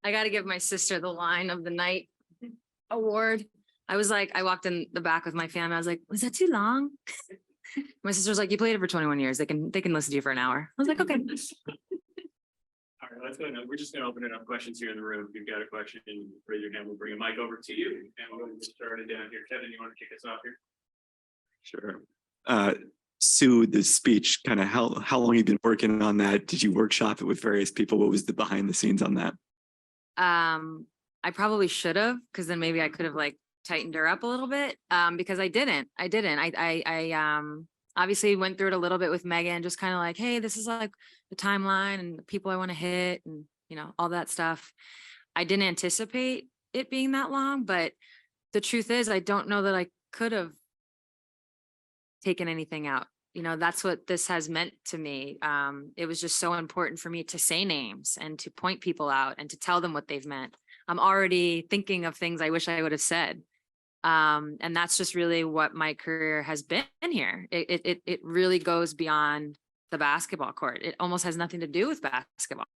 I got to give my sister the line of the night award. I was like, I walked in the back with my family. I was like, was that too long? My sister's like, you played it for 21 years. They can listen to you for an hour. I was like, okay. All right, let's go. We're just going to open it up questions here in the room. If you've got a question, raise your hand. We'll bring a mic over to you, and we'll get started down here. Kevin, you want to kick us off here? Sure. Sue, the speech, kind of how long you been working on that? Did you workshop it with various people? What was the behind the scenes on that? I probably should have, because then maybe I could have like tightened her up a little bit. Because I didn't. I obviously went through it a little bit with Megan, just kind of like, hey, this is like the timeline and the people I want to hit and all that stuff. I didn't anticipate it being that long, but the truth is I don't know that I could have taken anything out. That's what this has meant to me. It was just so important for me to say names and to point people out and to tell them what they've meant. I'm already thinking of things I wish I would have said. And that's just really what my career has been here. It really goes beyond the basketball court. It almost has nothing to do with basketball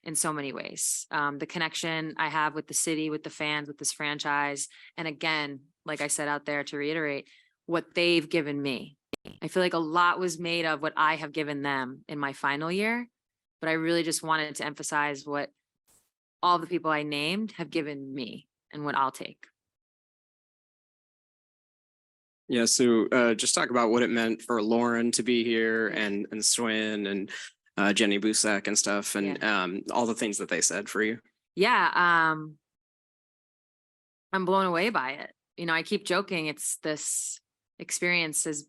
in so many ways. The connection I have with the city, with the fans, with this franchise. And again, like I said out there, to reiterate, what they've given me. I feel like a lot was made of what I have given them in my final year, but I really just wanted to emphasize what all the people I named have given me and what I'll take. Yeah, so just talk about what it meant for Lauren to be here and Swin and Jenny Busak and stuff and all the things that they said for you. Yeah, I'm blown away by it. I keep joking. It's this experience is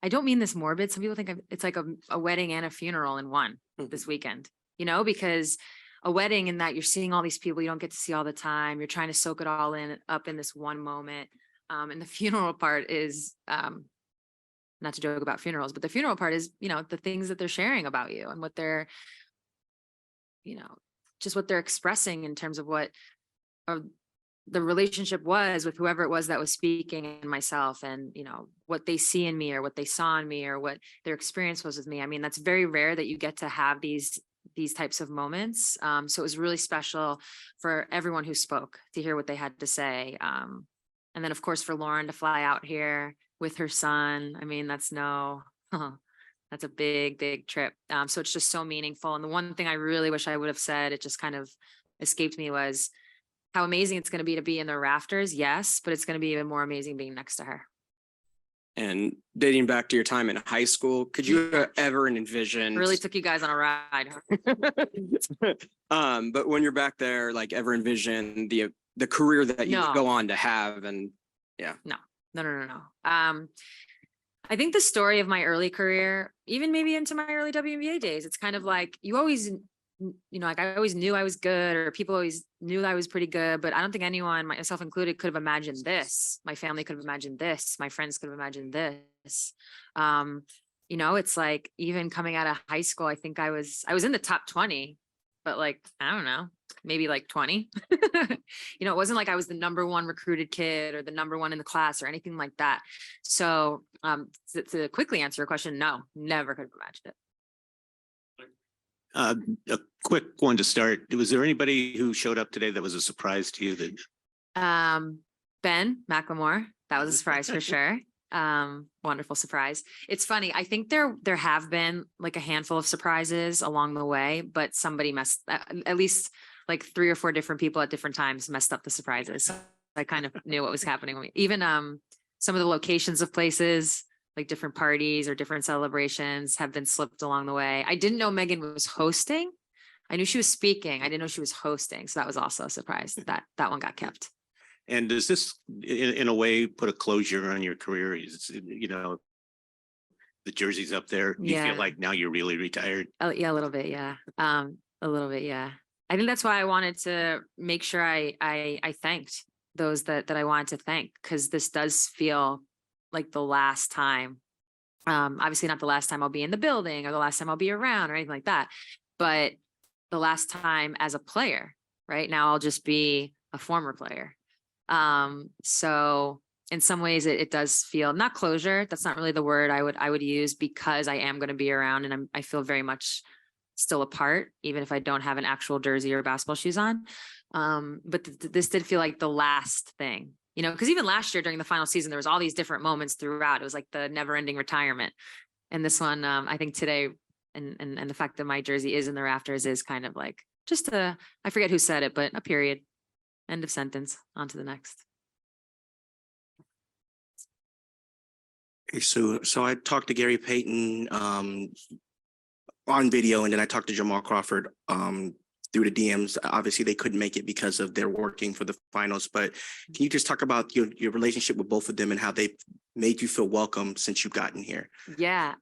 I don't mean this morbid. Some people think it's like a wedding and a funeral in one this weekend, because a wedding in that you're seeing all these people you don't get to see all the time. You're trying to soak it all up in this one moment. And the funeral part is, not to joke about funerals, but the funeral part is, the things that they're sharing about you and what they're, just what they're expressing in terms of what the relationship was with whoever it was that was speaking and myself and, what they see in me or what they saw in me or what their experience was with me. I mean, that's very rare that you get to have these types of moments. So it was really special for everyone who spoke to hear what they had to say. And then of course for Lauren to fly out here with her son. I mean, that's a big, big trip. So it's just so meaningful. And the one thing I really wish I would have said, it just kind of escaped me, was how amazing it's going to be in the rafters. Yes, but it's going to be even more amazing being next to her. And dating back to your time in high school, could you ever envision? Really took you guys on a ride. But when you're back there, like ever envision the career that you would go on to have? And No. I think the story of my early career, even maybe into my early WNBA days, it's kind of like you always, like I always knew I was good, or people always knew that I was pretty good, but I don't think anyone, myself included, could have imagined this. My family could have imagined this. My friends could have imagined this. It's like even coming out of high school, I think I was in the top 20, but like, I don't know, maybe like 20. It wasn't like I was the number one recruited kid or the number one in the class or anything like that. So to quickly answer your question, no, never could have imagined it. A quick one to start. Was there anybody who showed up today that was a surprise to you? That Ben McLemore, that was a surprise for sure. Wonderful surprise. It's funny. I think there have been like a handful of surprises along the way, but somebody messed, at least like 3 or 4 different people at different times messed up the surprises. So I kind of knew what was happening. Even some of the locations of places, like different parties or different celebrations, have been slipped along the way. I didn't know Megan was hosting. I knew she was speaking. I didn't know she was hosting. So that was also a surprise that one got kept. And does this in a way put a closure on your career? The jersey's up there. Do you feel like now you're really retired? Oh yeah, a little bit. Yeah. A little bit. Yeah. I think that's why I wanted to make sure I thanked those that I wanted to thank, because this does feel like the last time. Obviously not the last time I'll be in the building or the last time I'll be around or anything like that, but the last time as a player. Right now I'll just be a former player. So in some ways it does feel, not closure, that's not really the word I would use, because I am going to be around and I feel very much still a part, even if I don't have an actual jersey or basketball shoes on. But this did feel like the last thing, you know, because even last year during the final season, there was all these different moments throughout. It was like the never ending retirement. And this one, I think today, and the fact that my jersey is in the rafters is kind of like just I forget who said it, but a period, end of sentence, on to the next. Okay, so I talked to Gary Payton on video, and then I talked to Jamal Crawford through the DMs. Obviously, they couldn't make it because of their working for the finals. But can you just talk about your relationship with both of them and how they made you feel welcome since you've gotten here? Yeah.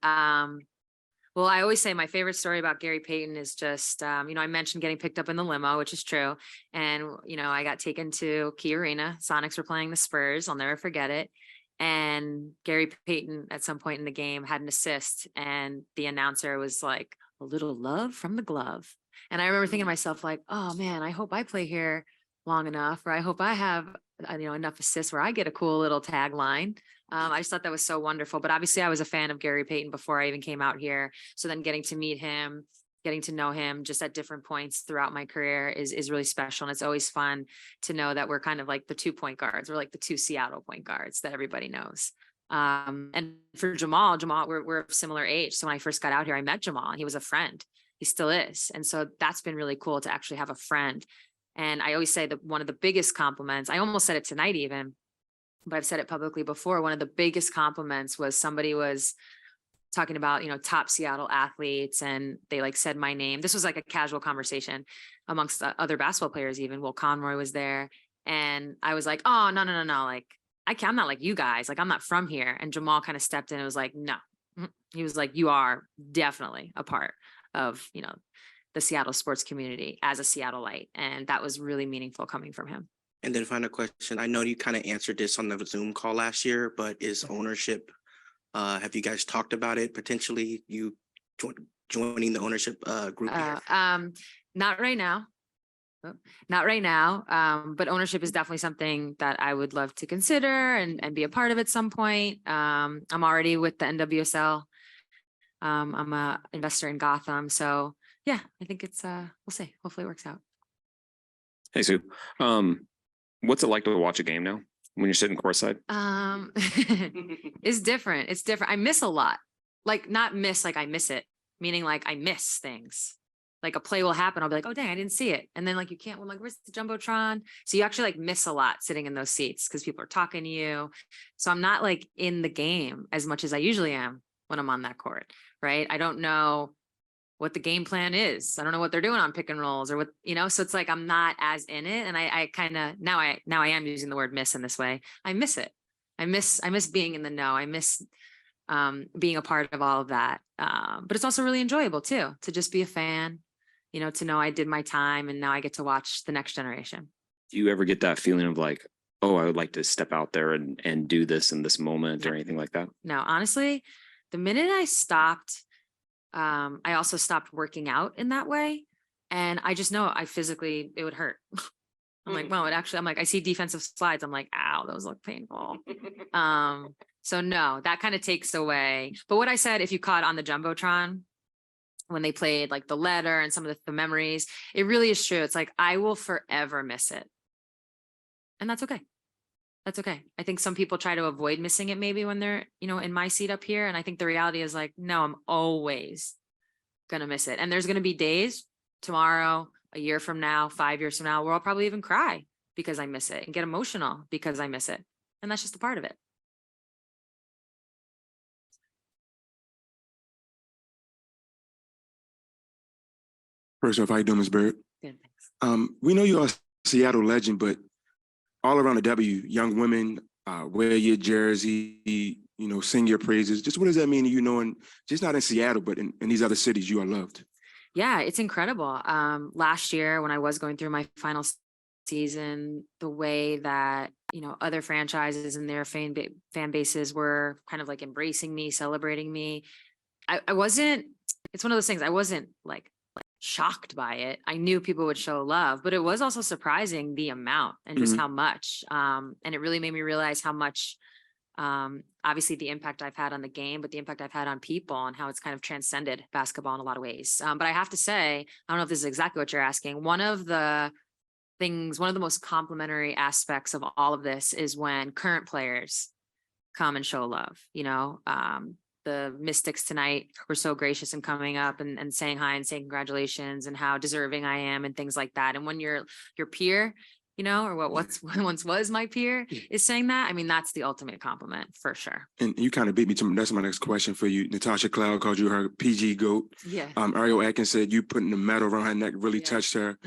Well, I always say my favorite story about Gary Payton is just, you know, I mentioned getting picked up in the limo, which is true. And, you know, I got taken to Key Arena. Sonics were playing the Spurs. I'll never forget it. And Gary Payton at some point in the game had an assist, and the announcer was like, "A little love from the glove." And I remember thinking to myself, like, oh man, I hope I play here long enough, or I hope I have, you know, enough assists where I get a cool little tagline. I just thought that was so wonderful. But obviously I was a fan of Gary Payton before I even came out here. So then getting to meet him, getting to know him just at different points throughout my career is really special. And it's always fun to know that we're kind of like the 2 point guards. We're like the 2 Seattle point guards that everybody knows. And for Jamal, we're of similar age. So when I first got out here, I met Jamal and he was a friend. He still is. And so that's been really cool to actually have a friend. And I always say that one of the biggest compliments, I almost said it tonight even, but I've said it publicly before. One of the biggest compliments was somebody was talking about, you know, top Seattle athletes, and they like said my name. This was like a casual conversation amongst other basketball players. Even Will Conroy was there. And I was like, oh, no. Like, I'm not like you guys. Like, I'm not from here. And Jamal kind of stepped in and was like, no. He was like, you are definitely a part of, you know, the Seattle sports community as a Seattleite. And that was really meaningful coming from him. And then final question, I know you kind of answered this on the Zoom call last year, but is ownership, have you guys talked about it, potentially you joining the ownership group here? Not right now. Not right now. But ownership is definitely something that I would love to consider and be a part of at some point. I'm already with the NWSL. I'm a investor in Gotham. So yeah, I think it's we'll see. Hopefully it works out. Hey, Sue. What's it like to watch a game now when you're sitting courtside? It's different. It's different. I miss a lot. Like not miss, like I miss it, meaning like I miss things. Like a play will happen. I'll be like, oh dang, I didn't see it. And then like you can't, I'm like, where's the Jumbotron? So you actually like miss a lot sitting in those seats because people are talking to you. So I'm not like in the game as much as I usually am when I'm on that court, right? I don't know what the game plan is. I don't know what they're doing on pick and rolls or what, you know, so it's like, I'm not as in it. And I kind of, now I am using the word miss in this way. I miss it. I miss being in the know. I miss being a part of all of that. But it's also really enjoyable too, to just be a fan, you know, to know I did my time and now I get to watch the next generation. Do you ever get that feeling of like, oh, I would like to step out there and do this in this moment or anything like that? No, honestly, the minute I stopped, I also stopped working out in that way. And I just know it would hurt. I'm like, well, I'm like, I see defensive slides. I'm like, ow, those look painful. So no, that kind of takes away. But what I said, if you caught on the Jumbotron, when they played like the letter and some of the memories, it really is true. It's like, I will forever miss it. And that's okay. That's okay. I think some people try to avoid missing it maybe when they're, you know, in my seat up here. And I think the reality is like, no, I'm always going to miss it. And there's going to be days tomorrow, a year from now, 5 years from now, where I'll probably even cry because I miss it and get emotional because I miss it. And that's just a part of it. First off, how you doing, Ms. Bird? Good, thanks. We know you're a Seattle legend, but all around the W, young women wear your jersey, you know, sing your praises. Just what does that mean to you, knowing just not in Seattle, but in these other cities you are loved? Yeah, it's incredible. Last year when I was going through my final season, the way that, you know, other franchises and their fan bases were kind of like embracing me, celebrating me. I wasn't, it's one of those things, I wasn't like shocked by it. I knew people would show love, but it was also surprising the amount and just how much. And it really made me realize how much Obviously the impact I've had on the game, but the impact I've had on people and how it's kind of transcended basketball in a lot of ways. But I have to say, I don't know if this is exactly what you're asking. One of the most complimentary aspects of all of this is when current players come and show love. The Mystics tonight were so gracious in coming up and saying hi and saying congratulations and how deserving I am and things like that. And when your peer, or what once was my peer is saying that, I mean, that's the ultimate compliment for sure. And you kind of beat me to that's my next question for you. Natasha Cloud called you her PG GOAT. Yeah. Ariel Atkins said you putting the medal around her neck really Yeah. touched her.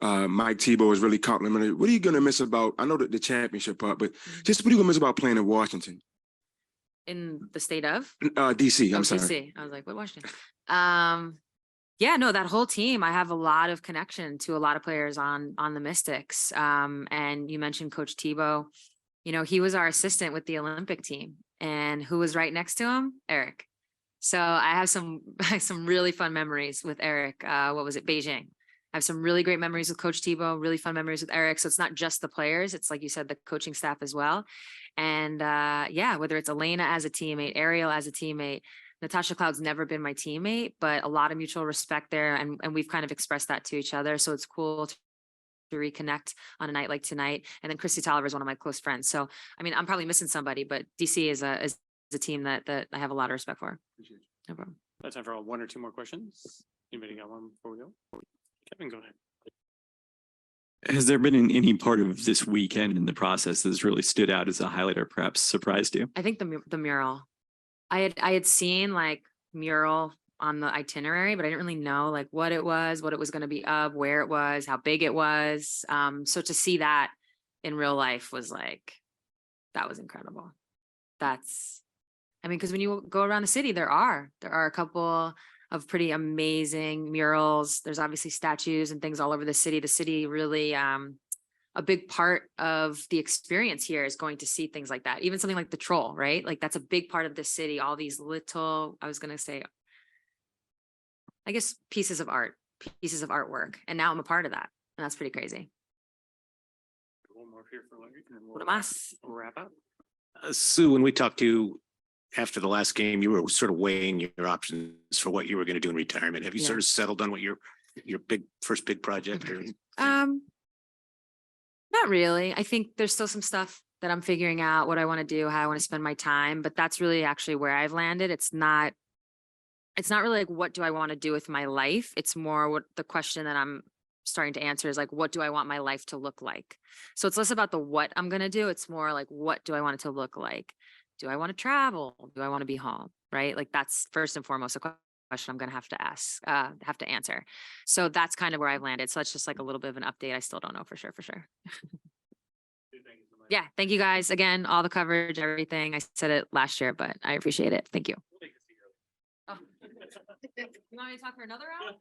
Mike Tebow was really complimentary. What are you gonna miss about? I know that the championship part, but just what are you gonna miss about playing in Washington? In the state of DC. I'm sorry. DC. I was like, what Washington? Yeah, no, that whole team, I have a lot of connection to a lot of players on the Mystics. And you mentioned Coach Tebow, he was our assistant with the Olympic team, and who was right next to him? Eric. So I have some really fun memories with Eric. What was it? Beijing. I have some really great memories with Coach Tebow, really fun memories with Eric. So it's not just the players, it's like you said, the coaching staff as well. And yeah, whether it's Elena as a teammate, Ariel as a teammate, Natasha Cloud's never been my teammate, but a lot of mutual respect there. And we've kind of expressed that to each other. So it's cool to reconnect on a night like tonight. And then Christy Tolliver is one of my close friends. So, I mean, I'm probably missing somebody, but DC is a team that I have a lot of respect for. No problem. That's time for one or two more questions. Anybody got one before we go? Kevin, go ahead. Has there been any part of this weekend in the process that's really stood out as a highlight or perhaps surprised you? I think the mural. I had seen like mural on the itinerary, but I didn't really know like what it was going to be of, where it was, how big it was. So to see that in real life was like, that was incredible. Because when you go around the city, there are a couple of pretty amazing murals. There's obviously statues and things all over the city. The city really, a big part of the experience here is going to see things like that. Even something like the Troll, right? Like that's a big part of the city. All these little, I was going to say, I guess, pieces of artwork. And now I'm a part of that. And that's pretty crazy. One more here for Larry, and then What más? we'll wrap up. Sue, when we talked to you after the last game, you were sort of weighing your options for what you were going to do in retirement. Have you sort of settled on what your first big project or? Not really. I think there's still some stuff that I'm figuring out what I want to do, how I want to spend my time, but that's really actually where I've landed. It's not really like, what do I want to do with my life? It's more what the question that I'm starting to answer is like, what do I want my life to look like? So it's less about the what I'm going to do. It's more like, what do I want it to look like? Do I want to travel? Do I want to be home? Right? Like that's first and foremost a question I'm going to have to answer. So that's kind of where I've landed. So that's just like a little bit of an update. I still don't know for sure. Yeah. Thank you guys again, all the coverage, everything. I said it last year, but I appreciate it. Thank you. Oh. You want me to talk for another hour?